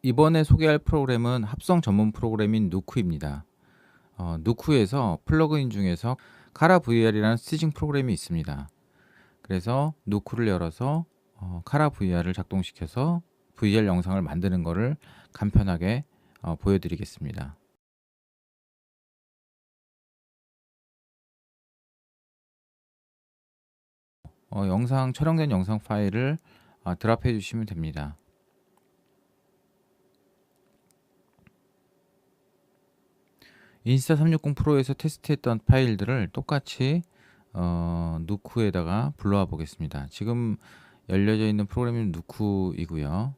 이번에 소개할 프로그램은 합성 전문 프로그램인 누쿠입니다. 누쿠에서 플러그인 중에서 카라 VR이라는 스티징 프로그램이 있습니다. 그래서 누쿠를 열어서 카라 VR을 작동시켜서 VR 영상을 만드는 것을 간편하게 보여드리겠습니다. 영상 촬영된 영상 파일을 드랍해 주시면 됩니다. 인스타 360 프로에서 테스트했던 파일들을 똑같이 누쿠에다가 불러와 보겠습니다. 지금 열려져 있는 프로그램은 누쿠이고요.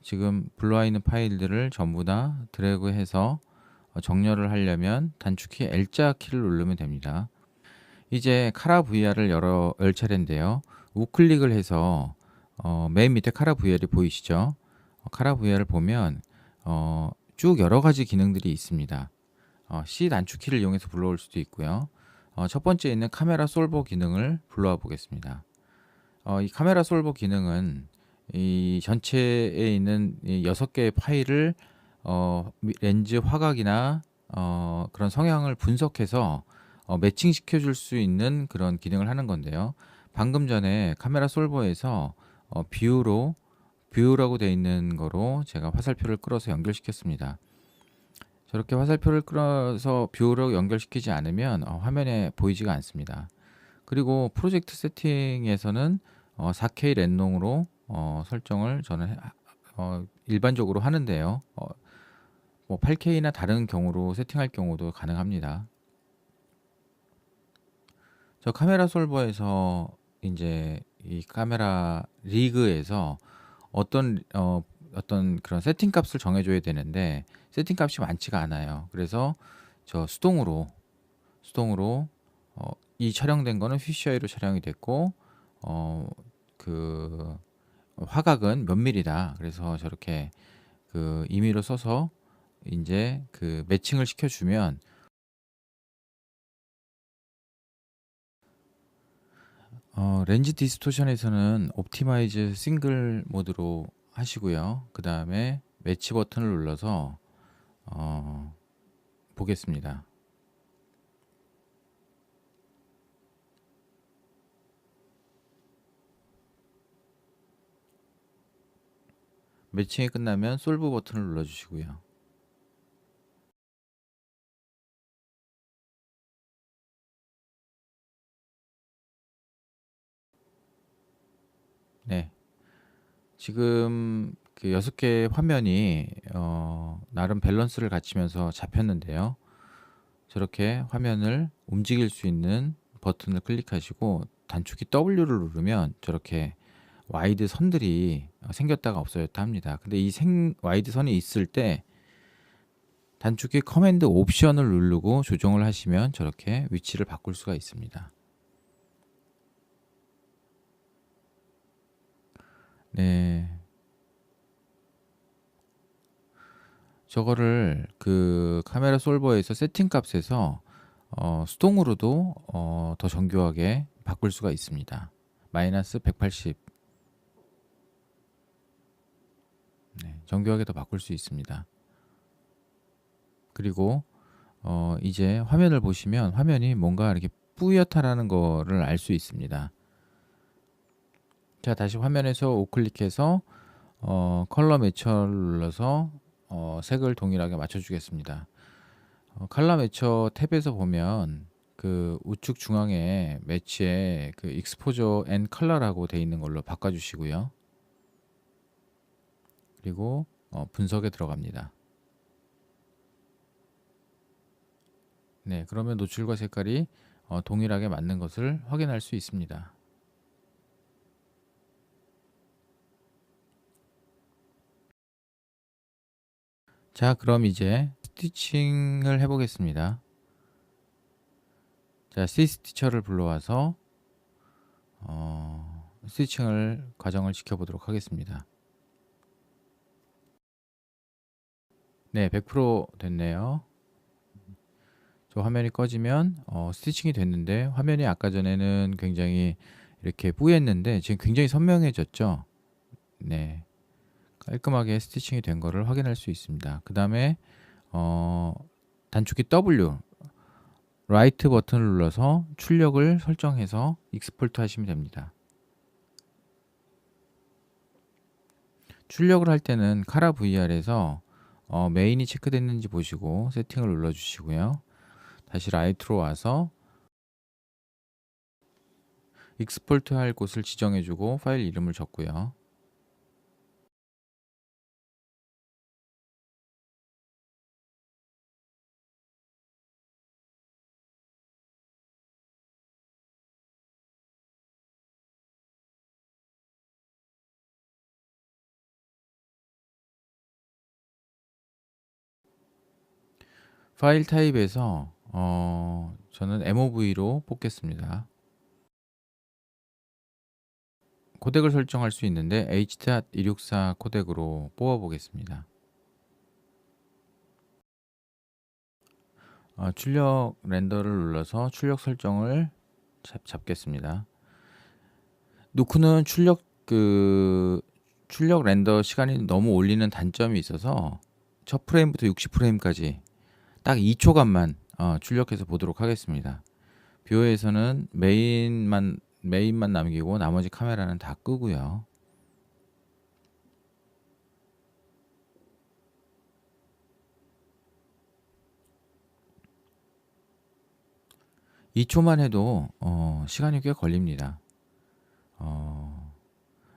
지금 불러와 있는 파일들을 전부 다 드래그해서 정렬을 하려면 단축키 L자 키를 누르면 됩니다. 이제 카라 VR을 열 차례인데요. 우클릭을 해서 맨 밑에 카라 VR이 보이시죠? 카라 VR을 보면 쭉 여러 가지 기능들이 있습니다. C 단축키를 이용해서 불러올 수도 있고요. 첫 번째 있는 카메라 솔버 기능을 불러와 보겠습니다. 이 카메라 솔버 기능은 이 전체에 있는 6개의 파일을 렌즈 화각이나 그런 성향을 분석해서 매칭 시켜줄 수 있는 그런 기능을 하는 건데요. 방금 전에 카메라 솔버에서 뷰라고 되어 있는 거로 제가 화살표를 끌어서 연결시켰습니다. 저렇게 화살표를 끌어서 뷰로 연결시키지 않으면 화면에 보이지가 않습니다. 그리고 프로젝트 세팅에서는 4K 랜동으로 설정을 저는 일반적으로 하는데요. 뭐 8K나 다른 경우로 세팅할 경우도 가능합니다. 저 카메라 솔버에서 이제 이 카메라 리그에서 어떤 그런 세팅 값을 정해줘야 되는데 세팅 값이 많지가 않아요. 그래서 저 수동으로 이 촬영된 거는 휘시아이로 촬영이 됐고 그 화각은 몇 밀이다. 그래서 저렇게 그 임의로 써서 이제 그 매칭을 시켜주면 렌즈 디스토션에서는 옵티마이즈 싱글 모드로 하시고요. 그 다음에 매치 버튼을 눌러서 보겠습니다. 매칭이 끝나면 솔브 버튼을 눌러주시고요. 네, 지금 그 6개의 화면이 나름 밸런스를 갖추면서 잡혔는데요. 저렇게 화면을 움직일 수 있는 버튼을 클릭하시고 단축키 W를 누르면 저렇게 와이드 선들이 생겼다가 없어졌다 합니다. 근데 이 와이드 선이 있을 때 단축키 커맨드 옵션을 누르고 조정을 하시면 저렇게 위치를 바꿀 수가 있습니다. 네, 저거를 그 카메라 솔버에서 세팅 값에서 수동으로도 더 정교하게 바꿀 수가 있습니다. 마이너스 180. 네, 정교하게 더 바꿀 수 있습니다. 그리고 이제 화면을 보시면 화면이 뭔가 이렇게 뿌옇다라는 거를 알 수 있습니다. 자, 다시 화면에서 우클릭해서 컬러 매처를 눌러서 색을 동일하게 맞춰주겠습니다. 컬러 매처 탭에서 보면 그 우측 중앙에 매치에 그 익스포저 앤 컬러라고 되어 있는 걸로 바꿔주시고요. 그리고 분석에 들어갑니다. 네, 그러면 노출과 색깔이 동일하게 맞는 것을 확인할 수 있습니다. 자, 그럼 이제 스티칭을 해보겠습니다. 자, C스티처를 불러와서 스티칭을 과정을 지켜보도록 하겠습니다. 네, 100% 됐네요. 저 화면이 꺼지면 스티칭이 됐는데, 화면이 아까 전에는 굉장히 이렇게 뿌였는데 지금 굉장히 선명해졌죠. 네, 깔끔하게 스티칭이 된 거를 확인할 수 있습니다. 그 다음에 단축키 W 라이트 버튼을 눌러서 출력을 설정해서 익스포트 하시면 됩니다. 출력을 할 때는 카라 VR에서 메인이 체크됐는지 보시고 세팅을 눌러 주시고요. 다시 라이트로 와서 익스포트 할 곳을 지정해 주고 파일 이름을 적고요. 파일 타입에서 저는 MOV로 뽑겠습니다. 코덱을 설정할 수 있는데 H.264 코덱으로 뽑아 보겠습니다. 출력 렌더를 눌러서 출력 설정을 잡겠습니다. 누크는 출력 렌더 시간이 너무 올리는 단점이 있어서 첫 프레임부터 60프레임까지 딱 2초간만 출력해서 보도록 하겠습니다. 뷰어에서는 메인만 남기고 나머지 카메라는 다 끄고요. (2초만) 해도 시간이 꽤 걸립니다.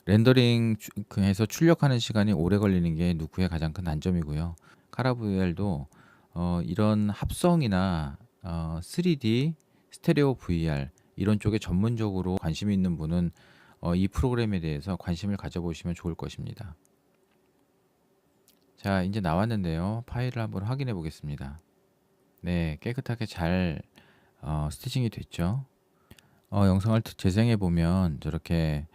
렌더링해서 출력하는 시간이 오래 걸리는 게 누크의 가장 큰 단점이고요. 카라VR도 이런 합성이나 3D, 스테레오 VR 이런 쪽에 전문적으로 관심이 있는 분은 이 프로그램에 대해서 관심을 가져보시면 좋을 것입니다. 자, 이제 나왔는데요. 파일을 한번 확인해 보겠습니다. 네, 깨끗하게 잘 스티칭이 됐죠. 영상을 재생해 보면 저렇게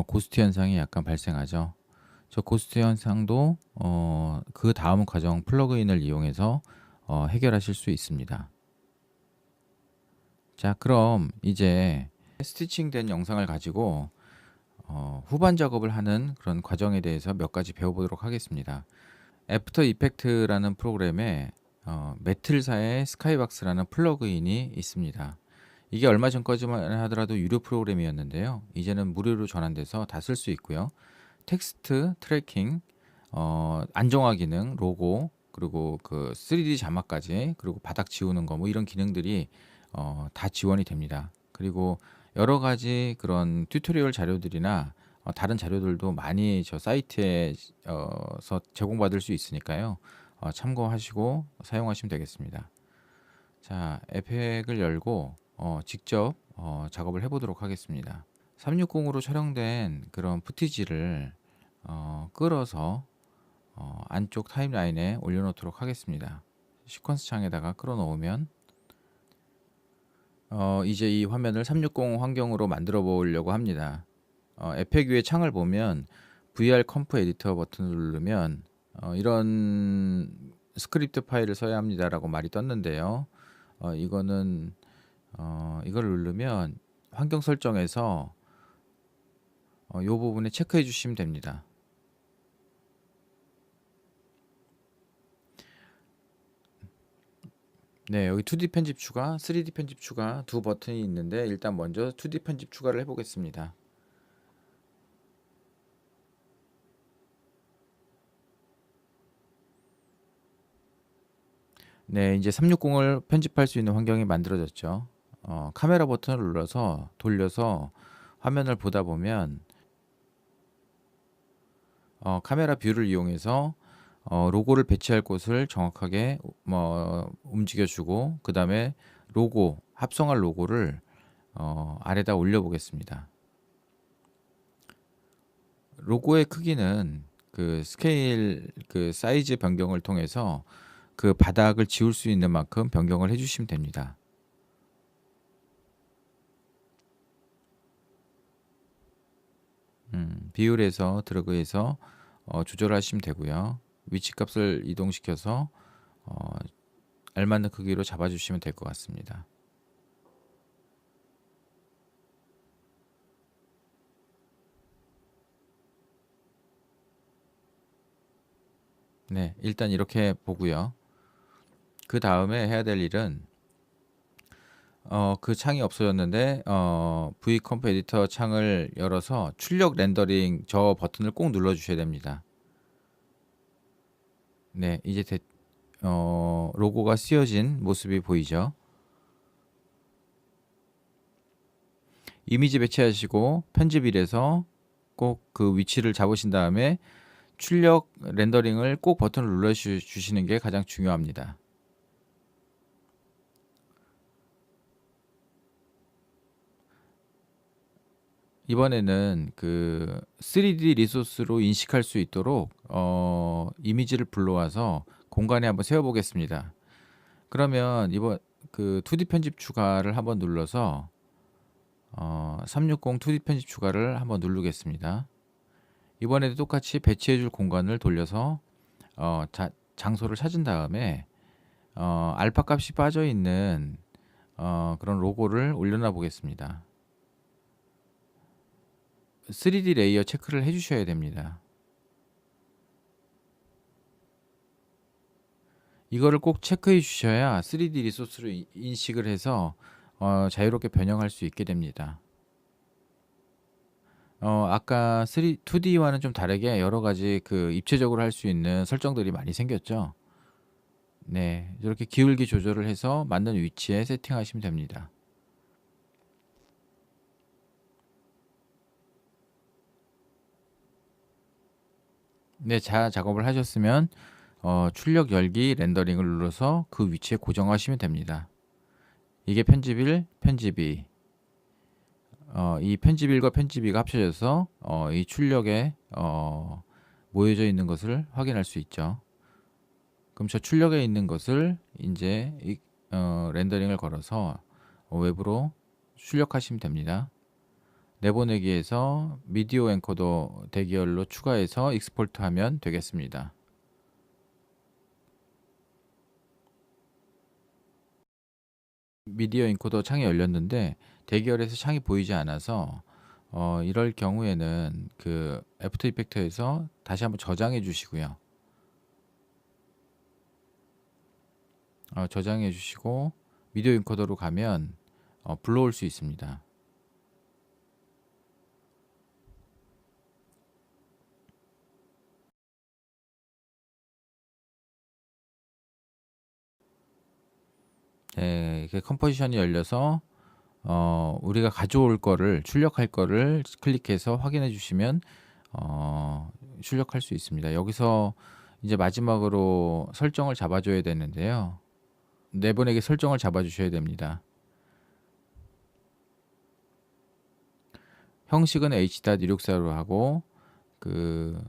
고스트 현상이 약간 발생하죠. 저 고스트 현상도 그 다음 과정 플러그인을 이용해서 해결하실 수 있습니다. 자, 그럼 이제 스티칭된 영상을 가지고 후반 작업을 하는 그런 과정에 대해서 몇 가지 배워보도록 하겠습니다. 애프터 이펙트라는 프로그램에 매틀사의 스카이박스라는 플러그인이 있습니다. 이게 얼마 전까지만 하더라도 유료 프로그램이었는데요. 이제는 무료로 전환돼서 다 쓸 수 있고요. 텍스트 트래킹, 안정화 기능, 로고, 그리고 그 3D 자막까지, 그리고 바닥 지우는 거 뭐 이런 기능들이 다 지원이 됩니다. 그리고 여러 가지 그런 튜토리얼 자료들이나 다른 자료들도 많이 저 사이트에서 제공받을 수 있으니까요. 참고하시고 사용하시면 되겠습니다. 자, 에펙을 열고 직접 작업을 해보도록 하겠습니다. 360으로 촬영된 그런 푸티지를 끌어서 안쪽 타임라인에 올려놓도록 하겠습니다. 시퀀스 창에다가 끌어 놓으면 이제 이 화면을 360 환경으로 만들어 보려고 합니다. 에펙 위에 창을 보면 VR 컴프 에디터 버튼을 누르면 이런 스크립트 파일을 써야 합니다라고 말이 떴는데요. 이거는 이걸 누르면 환경 설정에서 이 부분에 체크해 주시면 됩니다. 네, 여기 2D 편집 추가, 3D 편집 추가 두 버튼이 있는데 일단 먼저 2D 편집 추가를 해보겠습니다. 네, 이제 360을 편집할 수 있는 환경이 만들어졌죠. 카메라 버튼을 눌러서 돌려서 화면을 보다 보면 카메라 뷰를 이용해서 로고를 배치할 곳을 정확하게 움직여주고, 그 다음에 로고, 합성할 로고를 아래다 올려 보겠습니다. 로고의 크기는 그 스케일, 그 사이즈 변경을 통해서 그 바닥을 지울 수 있는 만큼 변경을 해주시면 됩니다. 비율에서 드래그해서 조절하시면 되고요. 위치 값을 이동시켜서 알맞는 크기로 잡아주시면 될 것 같습니다. 네, 일단 이렇게 보고요. 그 다음에 해야 될 일은 그 창이 없어졌는데 V컴프 에디터 창을 열어서 출력 렌더링 저 버튼을 꼭 눌러 주셔야 됩니다. 네, 이제 로고가 씌워진 모습이 보이죠? 이미지 배치하시고 편집일에서 꼭 그 위치를 잡으신 다음에 출력 렌더링을 꼭 버튼을 눌러 주시는 게 가장 중요합니다. 이번에는 그 3D 리소스로 인식할 수 있도록 이미지를 불러와서 공간에 한번 세워 보겠습니다. 그러면 이번 그 2D 편집 추가를 한번 눌러서 360 2D 편집 추가를 한번 누르겠습니다. 이번에도 똑같이 배치해 줄 공간을 돌려서 장소를 찾은 다음에 알파 값이 빠져 있는 그런 로고를 올려놔 보겠습니다. 3D 레이어 체크를 해 주셔야 됩니다. 이거를 꼭 체크해 주셔야 3D 리소스로 인식을 해서 자유롭게 변형할 수 있게 됩니다. 아까 2D와는 좀 다르게 여러 가지 그 입체적으로 할 수 있는 설정들이 많이 생겼죠. 네, 이렇게 기울기 조절을 해서 맞는 위치에 세팅하시면 됩니다. 네, 자 작업을 하셨으면 출력 열기 렌더링을 눌러서 그 위치에 고정하시면 됩니다. 이게 편집일, 편집이 이 편집일과 편집이가 합쳐져서 이 출력에 모여져 있는 것을 확인할 수 있죠. 그럼 저 출력에 있는 것을 이제 렌더링을 걸어서 외부로 출력하시면 됩니다. 내보내기에서 미디어 엔코더 대기열로 추가해서 익스포트 하면 되겠습니다. 미디어 엔코더 창이 열렸는데 대기열에서 창이 보이지 않아서 이럴 경우에는 그 애프터 이펙터에서 다시 한번 저장해 주시고요. 저장해 주시고 미디어 엔코더로 가면 불러올 수 있습니다. 네, 이렇게 컴포지션이 열려서 우리가 가져올 거를 출력할 거를 클릭해서 확인해 주시면 출력할 수 있습니다. 여기서 이제 마지막으로 설정을 잡아줘야 되는데요. 내보내기 설정을 잡아주셔야 됩니다. 형식은 H.264로 하고 그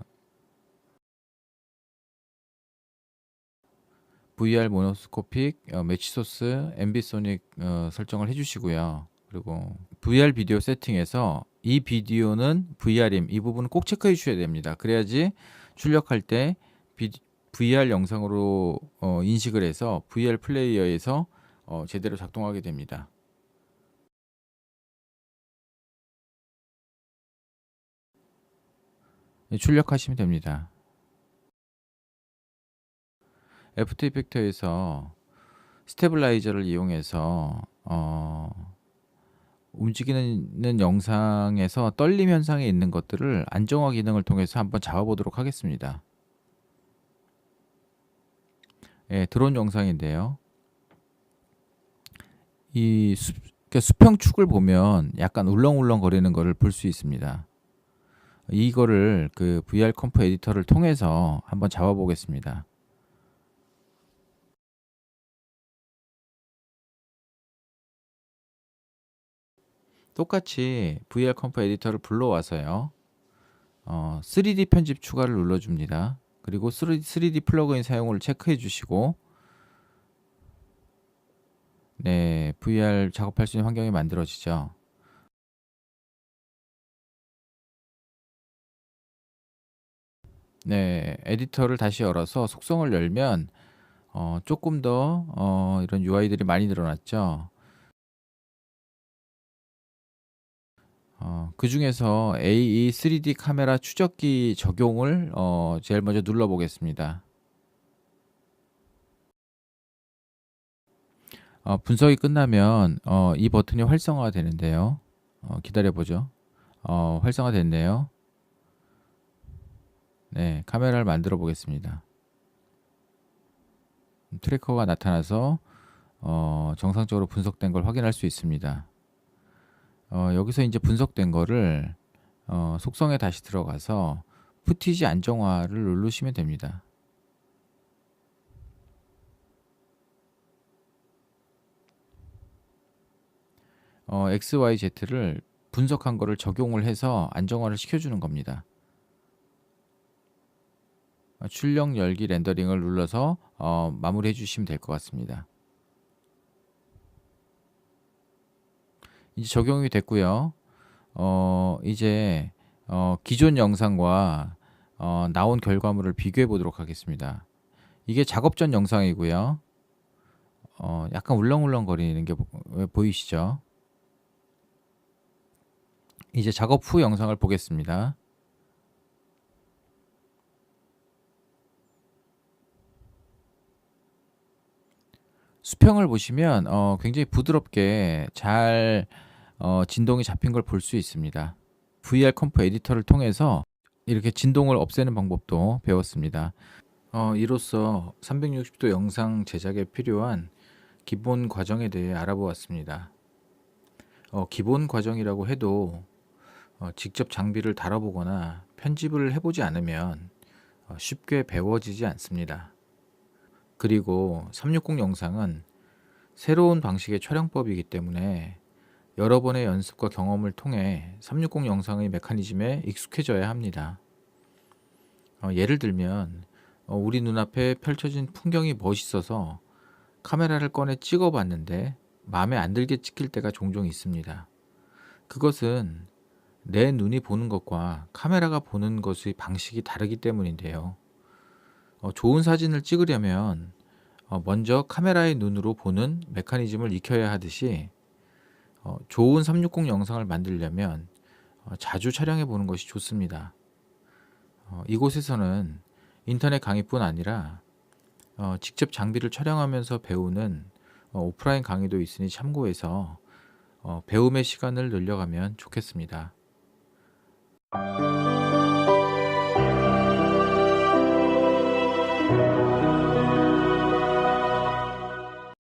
VR 모노스코픽, 매치 소스, 앰비소닉 설정을 해주시고요. 그리고 VR 비디오 세팅에서 이 비디오는 VR임 이 부분은 꼭 체크해 주셔야 됩니다. 그래야지 출력할 때 VR 영상으로 인식을 해서 VR 플레이어에서 제대로 작동하게 됩니다. 네, 출력하시면 됩니다. 애프터 이펙터에서 스테블라이저를 이용해서 움직이는 영상에서 떨림 현상에 있는 것들을 안정화 기능을 통해서 한번 잡아보도록 하겠습니다. 예, 드론 영상인데요. 이 그러니까 수평축을 보면 약간 울렁울렁 거리는 것을 볼 수 있습니다. 이거를 그 VR 컴프 에디터를 통해서 한번 잡아보겠습니다. 똑같이 VR 컴프 에디터를 불러와서요. 3D 편집 추가를 눌러줍니다. 그리고 3D 플러그인 사용을 체크해 주시고 네, VR 작업할 수 있는 환경이 만들어지죠. 네, 에디터를 다시 열어서 속성을 열면 조금 더 이런 UI들이 많이 늘어났죠. 그중에서 AE 3D 카메라 추적기 적용을 제일 먼저 눌러 보겠습니다. 분석이 끝나면 이 버튼이 활성화가 되는데요. 기다려 보죠. 활성화됐네요. 네, 카메라를 만들어 보겠습니다. 트래커가 나타나서 정상적으로 분석된 걸 확인할 수 있습니다. 여기서 이제 분석된 거를 속성에 다시 들어가서 푸티지 안정화를 누르시면 됩니다. XYZ를 분석한 거를 적용을 해서 안정화를 시켜주는 겁니다. 출력 열기 렌더링을 눌러서 마무리해 주시면 될 것 같습니다. 이제 적용이 됐고요. 이제 기존 영상과 나온 결과물을 비교해 보도록 하겠습니다. 이게 작업 전 영상이고요. 약간 울렁울렁 거리는 게 보이시죠? 이제 작업 후 영상을 보겠습니다. 수평을 보시면 굉장히 부드럽게 잘 진동이 잡힌 걸 볼 수 있습니다. VR 컴프 에디터를 통해서 이렇게 진동을 없애는 방법도 배웠습니다. 이로써 360도 영상 제작에 필요한 기본 과정에 대해 알아보았습니다. 기본 과정이라고 해도 직접 장비를 다뤄보거나 편집을 해보지 않으면 쉽게 배워지지 않습니다. 그리고 360 영상은 새로운 방식의 촬영법이기 때문에 여러 번의 연습과 경험을 통해 360 영상의 메커니즘에 익숙해져야 합니다. 예를 들면 우리 눈앞에 펼쳐진 풍경이 멋있어서 카메라를 꺼내 찍어봤는데 마음에 안 들게 찍힐 때가 종종 있습니다. 그것은 내 눈이 보는 것과 카메라가 보는 것의 방식이 다르기 때문인데요. 좋은 사진을 찍으려면 먼저 카메라의 눈으로 보는 메커니즘을 익혀야 하듯이 좋은 360 영상을 만들려면 자주 촬영해 보는 것이 좋습니다. 이곳에서는 인터넷 강의뿐 아니라 직접 장비를 촬영하면서 배우는 오프라인 강의도 있으니 참고해서 배움의 시간을 늘려가면 좋겠습니다.